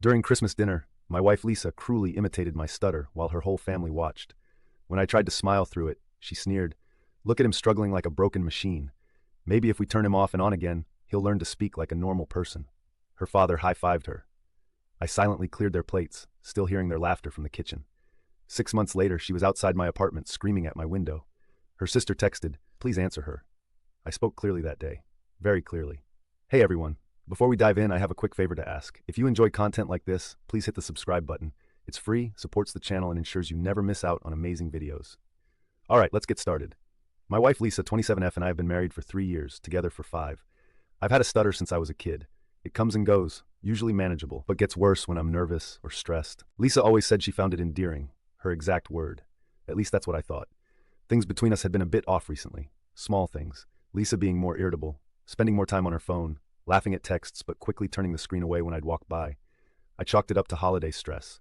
During Christmas dinner, my wife Lisa cruelly imitated my stutter while her whole family watched. When I tried to smile through it, she sneered, "Look at him struggling like a broken machine. Maybe if we turn him off and on again, he'll learn to speak like a normal person." Her father high-fived her. I silently cleared their plates, still hearing their laughter from the kitchen. 6 months later, she was outside my apartment screaming at my window. Her sister texted, "Please answer her." I spoke clearly that day. Very clearly. Hey everyone. Before we dive in, I have a quick favor to ask. If you enjoy content like this, please hit the subscribe button. It's free, supports the channel, and ensures you never miss out on amazing videos. Alright, let's get started. My wife Lisa, 27F, and I have been married for 3 years, together for 5. I've had a stutter since I was a kid. It comes and goes, usually manageable, but gets worse when I'm nervous or stressed. Lisa always said she found it endearing, her exact word. At least that's what I thought. Things between us had been a bit off recently. Small things. Lisa being more irritable, spending more time on her phone, laughing at texts but quickly turning the screen away when I'd walk by. I chalked it up to holiday stress.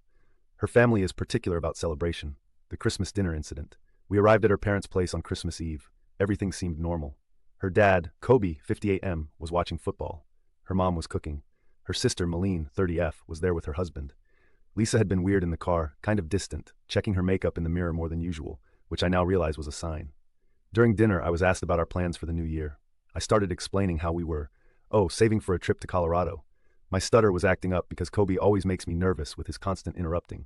Her family is particular about celebration. The Christmas dinner incident. We arrived at her parents' place on Christmas Eve. Everything seemed normal. Her dad, Kobe, 58M, was watching football. Her mom was cooking. Her sister, Malene, 30F, was there with her husband. Lisa had been weird in the car, kind of distant, checking her makeup in the mirror more than usual, which I now realize was a sign. During dinner, I was asked about our plans for the new year. I started explaining how we were, saving for a trip to Colorado. My stutter was acting up because Kobe always makes me nervous with his constant interrupting.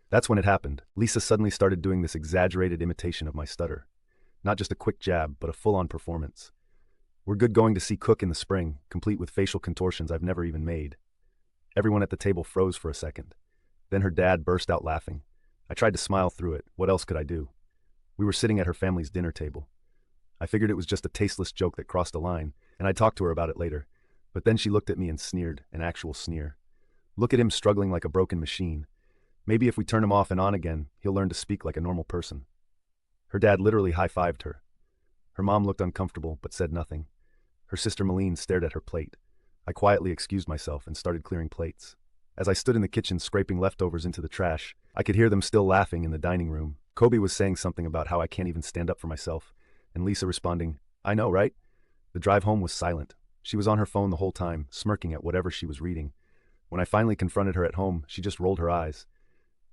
That's when it happened. Lisa suddenly started doing this exaggerated imitation of my stutter. Not just a quick jab, but a full-on performance. We're good going to see Cook in the spring, complete with facial contortions I've never even made. Everyone at the table froze for a second. Then her dad burst out laughing. I tried to smile through it. What else could I do? We were sitting at her family's dinner table. I figured it was just a tasteless joke that crossed a line, and I'd talk to her about it later. But then she looked at me and sneered, an actual sneer. "Look at him struggling like a broken machine. Maybe if we turn him off and on again, he'll learn to speak like a normal person." Her dad literally high-fived her. Her mom looked uncomfortable, but said nothing. Her sister Malene stared at her plate. I quietly excused myself and started clearing plates. As I stood in the kitchen scraping leftovers into the trash, I could hear them still laughing in the dining room. Kobe was saying something about how I can't even stand up for myself, and Lisa responding, "I know, right?" The drive home was silent. She was on her phone the whole time, smirking at whatever she was reading. When I finally confronted her at home, she just rolled her eyes.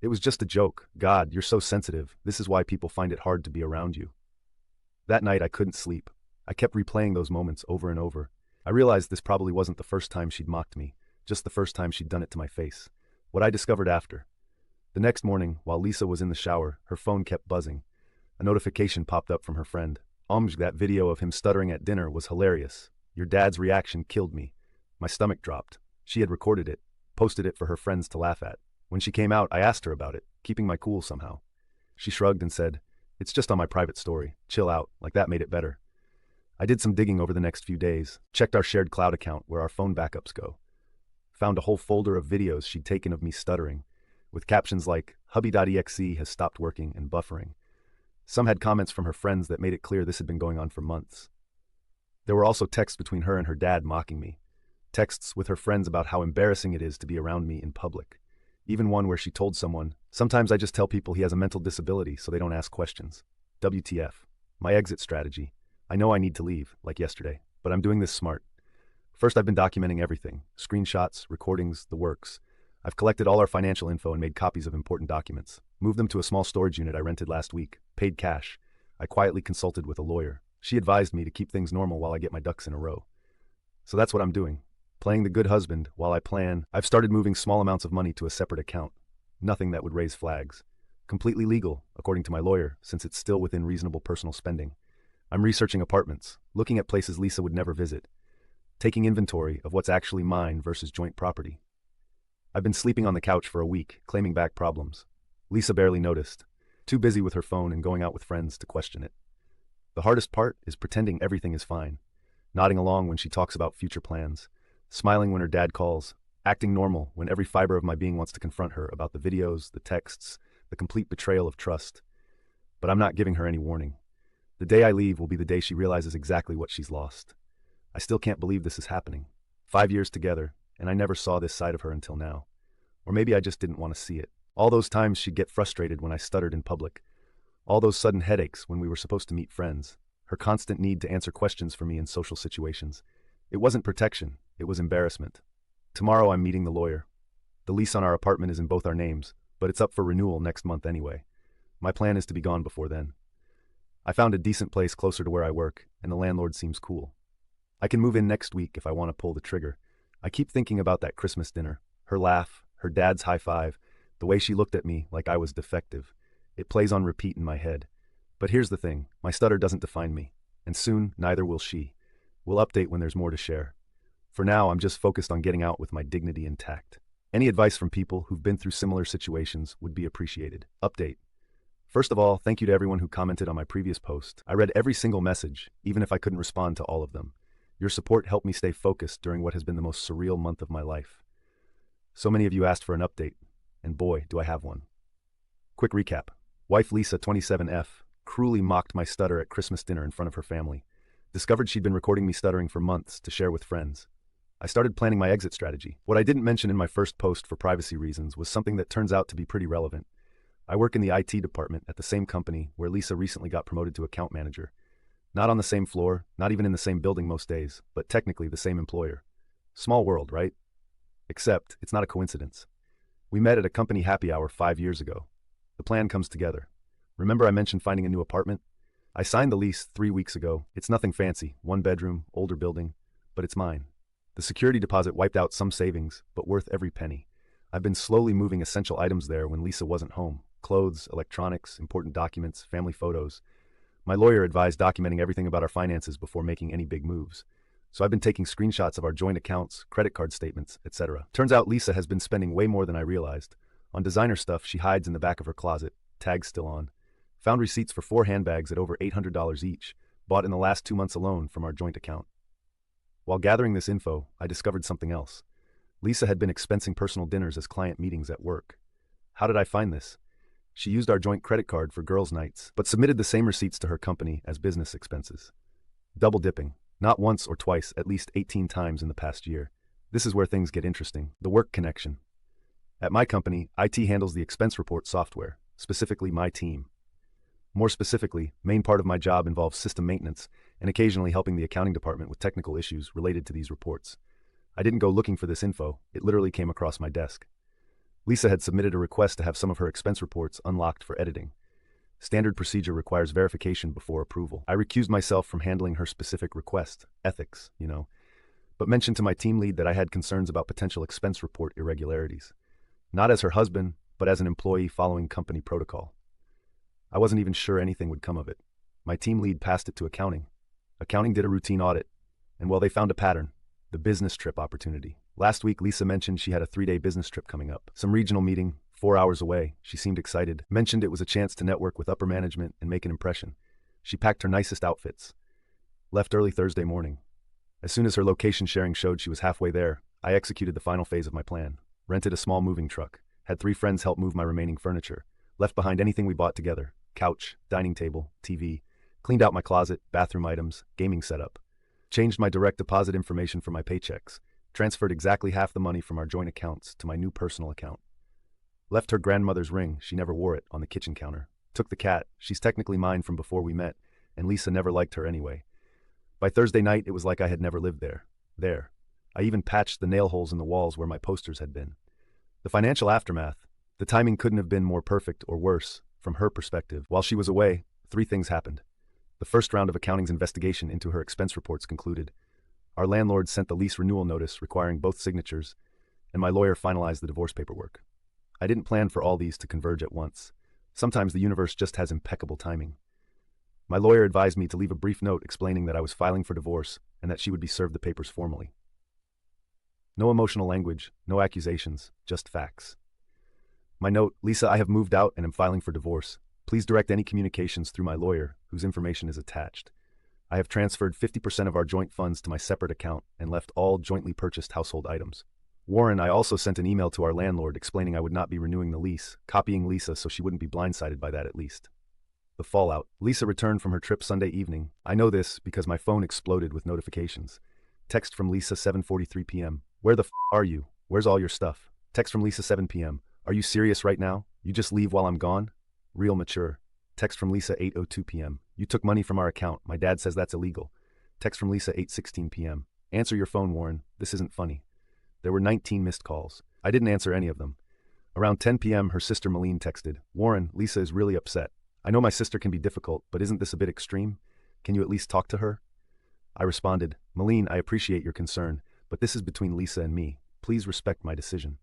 "It was just a joke. God, you're so sensitive. This is why people find it hard to be around you." That night I couldn't sleep. I kept replaying those moments over and over. I realized this probably wasn't the first time she'd mocked me, just the first time she'd done it to my face. What I discovered after. The next morning, while Lisa was in the shower, her phone kept buzzing. A notification popped up from her friend. That video of him stuttering at dinner was hilarious. Your dad's reaction killed me. My stomach dropped. She had recorded it, posted it for her friends to laugh at. When she came out, I asked her about it, keeping my cool somehow. She shrugged and said, "It's just on my private story. Chill out," like that made it better. I did some digging over the next few days, checked our shared cloud account where our phone backups go. Found a whole folder of videos she'd taken of me stuttering, with captions like, "Hubby.exe has stopped working and buffering." Some had comments from her friends that made it clear this had been going on for months. There were also texts between her and her dad mocking me. Texts with her friends about how embarrassing it is to be around me in public. Even one where she told someone, "Sometimes I just tell people he has a mental disability so they don't ask questions." WTF. My exit strategy. I know I need to leave, like yesterday, but I'm doing this smart. First, I've been documenting everything. Screenshots, recordings, the works. I've collected all our financial info and made copies of important documents. Moved them to a small storage unit I rented last week. Paid cash. I quietly consulted with a lawyer. She advised me to keep things normal while I get my ducks in a row. So that's what I'm doing. Playing the good husband while I plan. I've started moving small amounts of money to a separate account. Nothing that would raise flags. Completely legal, according to my lawyer, since it's still within reasonable personal spending. I'm researching apartments, looking at places Lisa would never visit. Taking inventory of what's actually mine versus joint property. I've been sleeping on the couch for a week, claiming back problems. Lisa barely noticed. Too busy with her phone and going out with friends to question it. The hardest part is pretending everything is fine. Nodding along when she talks about future plans. Smiling when her dad calls. Acting normal when every fiber of my being wants to confront her about the videos, the texts, the complete betrayal of trust. But I'm not giving her any warning. The day I leave will be the day she realizes exactly what she's lost. I still can't believe this is happening. 5 years together, and I never saw this side of her until now. Or maybe I just didn't want to see it. All those times she'd get frustrated when I stuttered in public. All those sudden headaches when we were supposed to meet friends. Her constant need to answer questions for me in social situations. It wasn't protection, it was embarrassment. Tomorrow I'm meeting the lawyer. The lease on our apartment is in both our names, but it's up for renewal next month anyway. My plan is to be gone before then. I found a decent place closer to where I work, and the landlord seems cool. I can move in next week if I want to pull the trigger. I keep thinking about that Christmas dinner. Her laugh, her dad's high five, the way she looked at me like I was defective. It plays on repeat in my head. But here's the thing, my stutter doesn't define me. And soon, neither will she. We'll update when there's more to share. For now, I'm just focused on getting out with my dignity intact. Any advice from people who've been through similar situations would be appreciated. Update. First of all, thank you to everyone who commented on my previous post. I read every single message, even if I couldn't respond to all of them. Your support helped me stay focused during what has been the most surreal month of my life. So many of you asked for an update, and boy, do I have one. Quick recap. Wife Lisa, 27F, cruelly mocked my stutter at Christmas dinner in front of her family. Discovered she'd been recording me stuttering for months to share with friends. I started planning my exit strategy. What I didn't mention in my first post for privacy reasons was something that turns out to be pretty relevant. I work in the IT department at the same company where Lisa recently got promoted to account manager. Not on the same floor, not even in the same building most days, but technically the same employer. Small world, right? Except, it's not a coincidence. We met at a company happy hour 5 years ago. The plan comes together. Remember I mentioned finding a new apartment? I signed the lease 3 weeks ago. It's nothing fancy, 1 bedroom, older building, but it's mine. The security deposit wiped out some savings, but worth every penny. I've been slowly moving essential items there when Lisa wasn't home. Clothes, electronics, important documents, family photos. My lawyer advised documenting everything about our finances before making any big moves. So I've been taking screenshots of our joint accounts, credit card statements, etc. Turns out Lisa has been spending way more than I realized. On designer stuff she hides in the back of her closet, tags still on. Found receipts for 4 handbags at over $800 each, bought in the last 2 months alone from our joint account. While gathering this info, I discovered something else. Lisa had been expensing personal dinners as client meetings at work. How did I find this? She used our joint credit card for girls' nights, but submitted the same receipts to her company as business expenses. Double dipping, not once or twice, at least 18 times in the past year. This is where things get interesting, the work connection. At my company, IT handles the expense report software, specifically my team. More specifically, main part of my job involves system maintenance and occasionally helping the accounting department with technical issues related to these reports. I didn't go looking for this info, it literally came across my desk. Lisa had submitted a request to have some of her expense reports unlocked for editing. Standard procedure requires verification before approval. I recused myself from handling her specific request, ethics, but mentioned to my team lead that I had concerns about potential expense report irregularities. Not as her husband, but as an employee following company protocol. I wasn't even sure anything would come of it. My team lead passed it to accounting. Accounting did a routine audit, and well, they found a pattern, the business trip opportunity. Last week, Lisa mentioned she had a 3-day business trip coming up. Some regional meeting, 4 hours away. She seemed excited. Mentioned it was a chance to network with upper management and make an impression. She packed her nicest outfits. Left early Thursday morning. As soon as her location sharing showed she was halfway there, I executed the final phase of my plan. Rented a small moving truck. Had 3 friends help move my remaining furniture. Left behind anything we bought together. Couch, dining table, TV. Cleaned out my closet, bathroom items, gaming setup. Changed my direct deposit information for my paychecks. Transferred exactly half the money from our joint accounts to my new personal account. Left her grandmother's ring, she never wore it, on the kitchen counter. Took the cat, she's technically mine from before we met, and Lisa never liked her anyway. By Thursday night, it was like I had never lived there. I even patched the nail holes in the walls where my posters had been. The financial aftermath, the timing couldn't have been more perfect or worse, from her perspective. While she was away, 3 things happened. The first round of accounting's investigation into her expense reports concluded. Our landlord sent the lease renewal notice requiring both signatures, and my lawyer finalized the divorce paperwork. I didn't plan for all these to converge at once. Sometimes the universe just has impeccable timing. My lawyer advised me to leave a brief note explaining that I was filing for divorce and that she would be served the papers formally. No emotional language, no accusations, just facts. My note, Lisa, I have moved out and am filing for divorce. Please direct any communications through my lawyer, whose information is attached. I have transferred 50% of our joint funds to my separate account and left all jointly purchased household items. Warren, I also sent an email to our landlord explaining I would not be renewing the lease, copying Lisa so she wouldn't be blindsided by that at least. The fallout. Lisa returned from her trip Sunday evening. I know this because my phone exploded with notifications. Text from Lisa 7:43 p.m. Where the f*** are you? Where's all your stuff? Text from Lisa 7 p.m. Are you serious right now? You just leave while I'm gone? Real mature. Text from Lisa 8:02 p.m. You took money from our account. My dad says that's illegal. Text from Lisa 8:16 p.m. Answer your phone, Warren. This isn't funny. There were 19 missed calls. I didn't answer any of them. Around 10 p.m., her sister Malene texted, "Warren, Lisa is really upset. I know my sister can be difficult, but isn't this a bit extreme? Can you at least talk to her?" I responded, "Malene, I appreciate your concern, but this is between Lisa and me. Please respect my decision."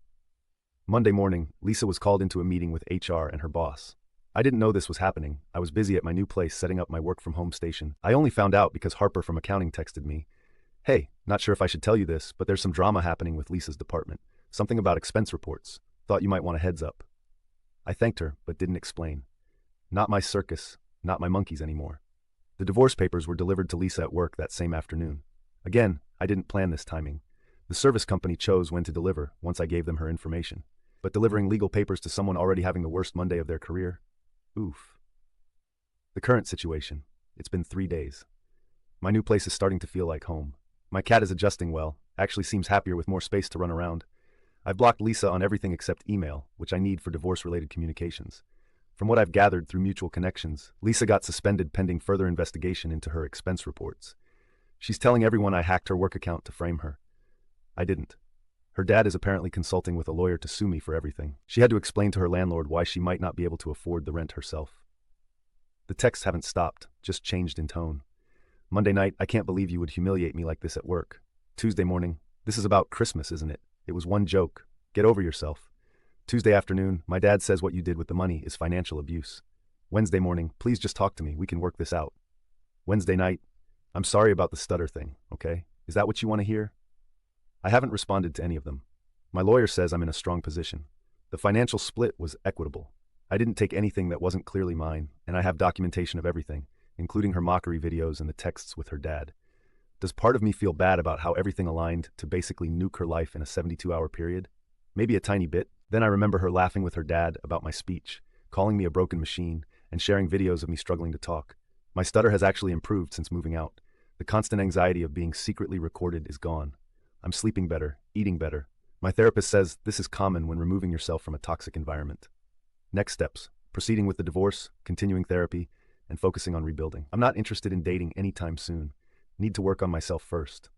Monday morning, Lisa was called into a meeting with HR and her boss. I didn't know this was happening. I was busy at my new place setting up my work-from-home station. I only found out because Harper from accounting texted me, "Hey, not sure if I should tell you this, but there's some drama happening with Lisa's department. Something about expense reports. Thought you might want a heads up." I thanked her, but didn't explain. Not my circus, not my monkeys anymore. The divorce papers were delivered to Lisa at work that same afternoon. Again, I didn't plan this timing. The service company chose when to deliver once I gave them her information. But delivering legal papers to someone already having the worst Monday of their career? Oof. The current situation. It's been 3 days. My new place is starting to feel like home. My cat is adjusting well, actually seems happier with more space to run around. I've blocked Lisa on everything except email, which I need for divorce-related communications. From what I've gathered through mutual connections, Lisa got suspended pending further investigation into her expense reports. She's telling everyone I hacked her work account to frame her. I didn't. Her dad is apparently consulting with a lawyer to sue me for everything. She had to explain to her landlord why she might not be able to afford the rent herself. The texts haven't stopped, just changed in tone. Monday night, "I can't believe you would humiliate me like this at work." Tuesday morning, "This is about Christmas, isn't it? It was one joke. Get over yourself." Tuesday afternoon, "My dad says what you did with the money is financial abuse." Wednesday morning, "Please just talk to me, we can work this out." Wednesday night, "I'm sorry about the stutter thing, okay? Is that what you want to hear?" I haven't responded to any of them. My lawyer says I'm in a strong position. The financial split was equitable. I didn't take anything that wasn't clearly mine, and I have documentation of everything, including her mockery videos and the texts with her dad. Does part of me feel bad about how everything aligned to basically nuke her life in a 72-hour period? Maybe a tiny bit. Then I remember her laughing with her dad about my speech, calling me a broken machine, and sharing videos of me struggling to talk. My stutter has actually improved since moving out. The constant anxiety of being secretly recorded is gone. I'm sleeping better, eating better. My therapist says this is common when removing yourself from a toxic environment. Next steps: proceeding with the divorce, continuing therapy, and focusing on rebuilding. I'm not interested in dating anytime soon. Need to work on myself first.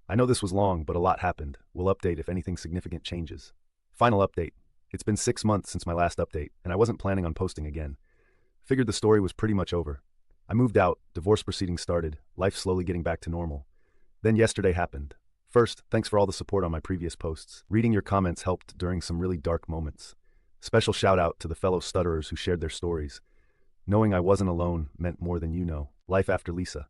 I know this was long, but a lot happened. We'll update if anything significant changes. Final update. It's been 6 months since my last update, and I wasn't planning on posting again. Figured the story was pretty much over. I moved out, divorce proceedings started, life slowly getting back to normal. Then yesterday happened. First, thanks for all the support on my previous posts. Reading your comments helped during some really dark moments. Special shout out to the fellow stutterers who shared their stories. Knowing I wasn't alone meant more than you know. Life after Lisa.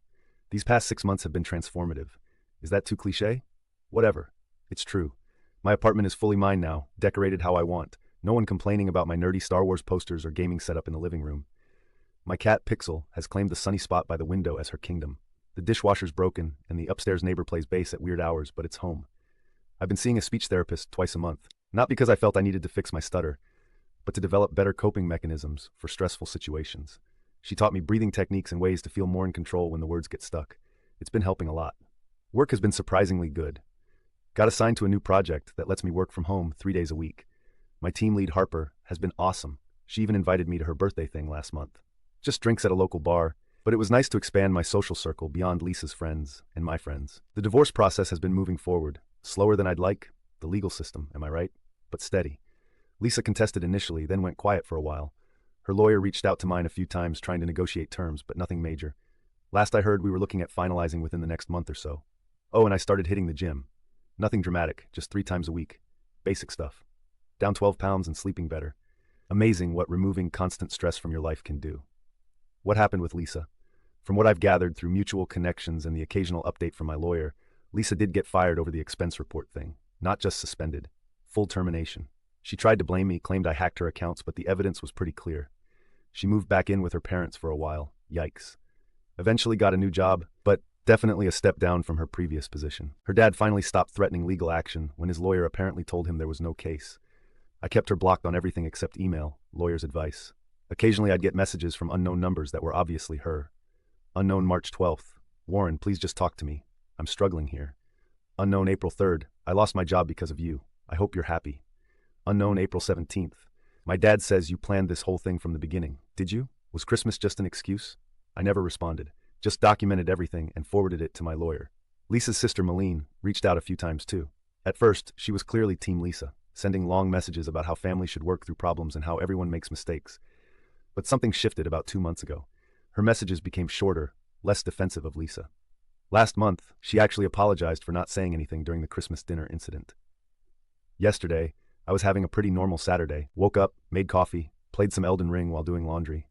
These past 6 months have been transformative. Is that too cliche? Whatever. It's true. My apartment is fully mine now, decorated how I want. No one complaining about my nerdy Star Wars posters or gaming setup in the living room. My cat Pixel has claimed the sunny spot by the window as her kingdom. The dishwasher's broken, and the upstairs neighbor plays bass at weird hours, but it's home. I've been seeing a speech therapist twice a month, not because I felt I needed to fix my stutter, but to develop better coping mechanisms for stressful situations. She taught me breathing techniques and ways to feel more in control when the words get stuck. It's been helping a lot. Work has been surprisingly good. Got assigned to a new project that lets me work from home 3 days a week. My team lead, Harper, has been awesome. She even invited me to her birthday thing last month. Just drinks at a local bar, but it was nice to expand my social circle beyond Lisa's friends and my friends. The divorce process has been moving forward. Slower than I'd like. The legal system, am I right? But steady. Lisa contested initially, then went quiet for a while. Her lawyer reached out to mine a few times trying to negotiate terms, but nothing major. Last I heard, we were looking at finalizing within the next month or so. Oh, and I started hitting the gym. Nothing dramatic, just 3 times a week. Basic stuff. Down 12 pounds and sleeping better. Amazing what removing constant stress from your life can do. What happened with Lisa? From what I've gathered through mutual connections and the occasional update from my lawyer, Lisa did get fired over the expense report thing. Not just suspended. Full termination. She tried to blame me, claimed I hacked her accounts, but the evidence was pretty clear. She moved back in with her parents for a while. Yikes. Eventually got a new job, but definitely a step down from her previous position. Her dad finally stopped threatening legal action when his lawyer apparently told him there was no case. I kept her blocked on everything except email, lawyer's advice. Occasionally I'd get messages from unknown numbers that were obviously her. Unknown March 12th. "Warren, please just talk to me. I'm struggling here." Unknown April 3rd. "I lost my job because of you. I hope you're happy." Unknown April 17th. "My dad says you planned this whole thing from the beginning. Did you? Was Christmas just an excuse?" I never responded. Just documented everything and forwarded it to my lawyer. Lisa's sister Malene reached out a few times too. At first, she was clearly Team Lisa. sending long messages about how family should work through problems and how everyone makes mistakes. But something shifted about 2 months ago. Her messages became shorter, less defensive of Lisa. Last month, she actually apologized for not saying anything during the Christmas dinner incident. Yesterday, I was having a pretty normal Saturday. Woke up, made coffee, played some Elden Ring while doing laundry.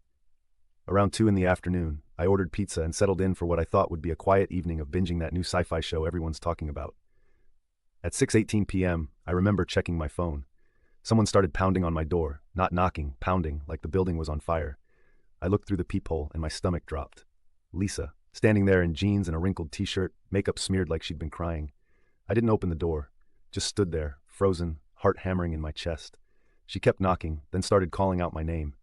Around 2 in the afternoon, I ordered pizza and settled in for what I thought would be a quiet evening of binging that new sci-fi show everyone's talking about. At 6:18 p.m., I remember checking my phone. Someone started pounding on my door, not knocking, pounding, like the building was on fire. I looked through the peephole and my stomach dropped. Lisa, standing there in jeans and a wrinkled t-shirt, makeup smeared like she'd been crying. I didn't open the door, just stood there, frozen, heart hammering in my chest. She kept knocking, then started calling out my name.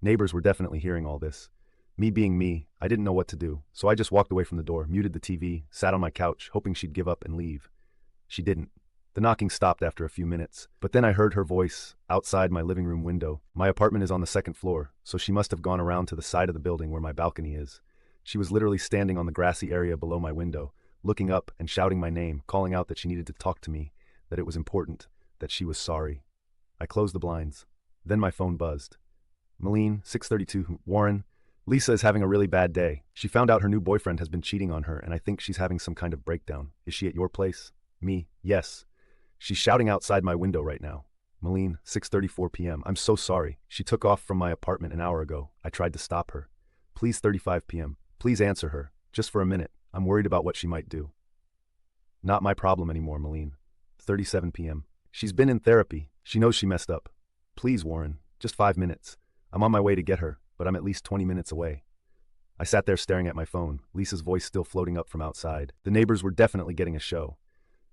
Neighbors were definitely hearing all this. Me being me, I didn't know what to do, so I just walked away from the door, muted the TV, sat on my couch, hoping she'd give up and leave. She didn't. The knocking stopped after a few minutes, but then I heard her voice outside my living room window. My apartment is on the second floor, so she must have gone around to the side of the building where my balcony is. She was literally standing on the grassy area below my window, looking up and shouting my name, calling out that she needed to talk to me, that it was important, that she was sorry. I closed the blinds. Then my phone buzzed. Malene, 6:32, Warren. Lisa is having a really bad day. She found out her new boyfriend has been cheating on her and I think she's having some kind of breakdown. Is she at your place? Me, yes. She's shouting outside my window right now. Malene, 6:34 p.m. I'm so sorry. She took off from my apartment an hour ago. I tried to stop her. Please, 35 p.m. Please answer her. Just for a minute. I'm worried about what she might do. Not my problem anymore, Malene. 37 p.m. She's been in therapy. She knows she messed up. Please, Warren. Just 5 minutes. I'm on my way to get her, but I'm at least 20 minutes away. I sat there staring at my phone, Lisa's voice still floating up from outside. The neighbors were definitely getting a show.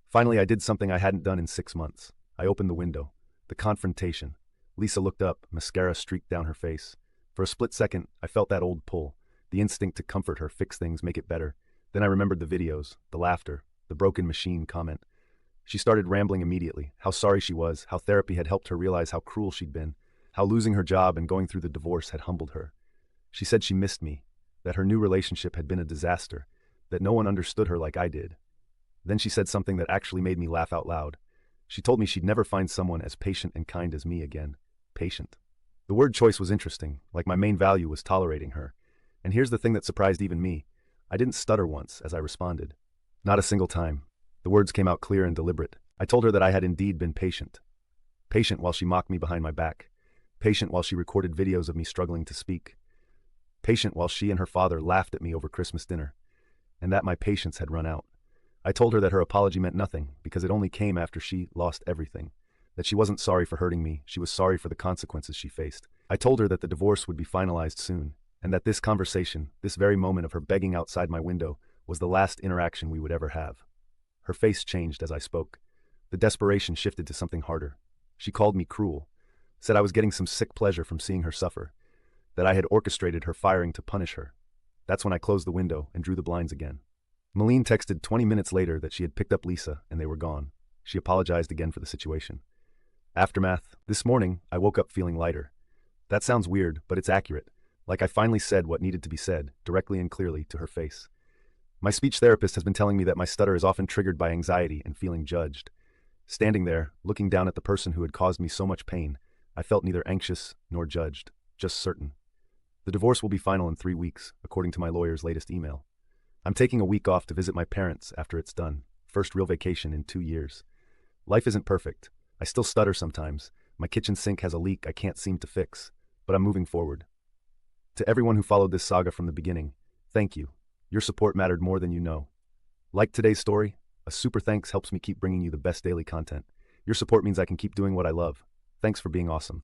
Finally, I did something I hadn't done in 6 months. I opened the window. The confrontation. Lisa looked up, mascara streaked down her face. For a split second, I felt that old pull, the instinct to comfort her, fix things, make it better. Then I remembered the videos, the laughter, the broken machine comment. She started rambling immediately, how sorry she was, how therapy had helped her realize how cruel she'd been, how losing her job and going through the divorce had humbled her. She said she missed me, that her new relationship had been a disaster, that no one understood her like I did. Then she said something that actually made me laugh out loud. She told me she'd never find someone as patient and kind as me again. Patient. The word choice was interesting, like my main value was tolerating her. And here's the thing that surprised even me. I didn't stutter once as I responded. Not a single time. The words came out clear and deliberate. I told her that I had indeed been patient. Patient while she mocked me behind my back. Patient while she recorded videos of me struggling to speak. Patient while she and her father laughed at me over Christmas dinner. And that my patience had run out. I told her that her apology meant nothing because it only came after she lost everything. That she wasn't sorry for hurting me, she was sorry for the consequences she faced. I told her that the divorce would be finalized soon, and that this conversation, this very moment of her begging outside my window, was the last interaction we would ever have. Her face changed as I spoke. The desperation shifted to something harder. She called me cruel, said I was getting some sick pleasure from seeing her suffer, that I had orchestrated her firing to punish her. That's when I closed the window and drew the blinds again. Malene texted 20 minutes later that she had picked up Lisa and they were gone. She apologized again for the situation. Aftermath. This morning, I woke up feeling lighter. That sounds weird, but it's accurate. Like I finally said what needed to be said, directly and clearly, to her face. My speech therapist has been telling me that my stutter is often triggered by anxiety and feeling judged. Standing there, looking down at the person who had caused me so much pain, I felt neither anxious nor judged, just certain. The divorce will be final in 3 weeks, according to my lawyer's latest email. I'm taking a week off to visit my parents after it's done. First real vacation in 2 years. Life isn't perfect. I still stutter sometimes. My kitchen sink has a leak I can't seem to fix. But I'm moving forward. To everyone who followed this saga from the beginning, thank you. Your support mattered more than you know. Like today's story? A super thanks helps me keep bringing you the best daily content. Your support means I can keep doing what I love. Thanks for being awesome.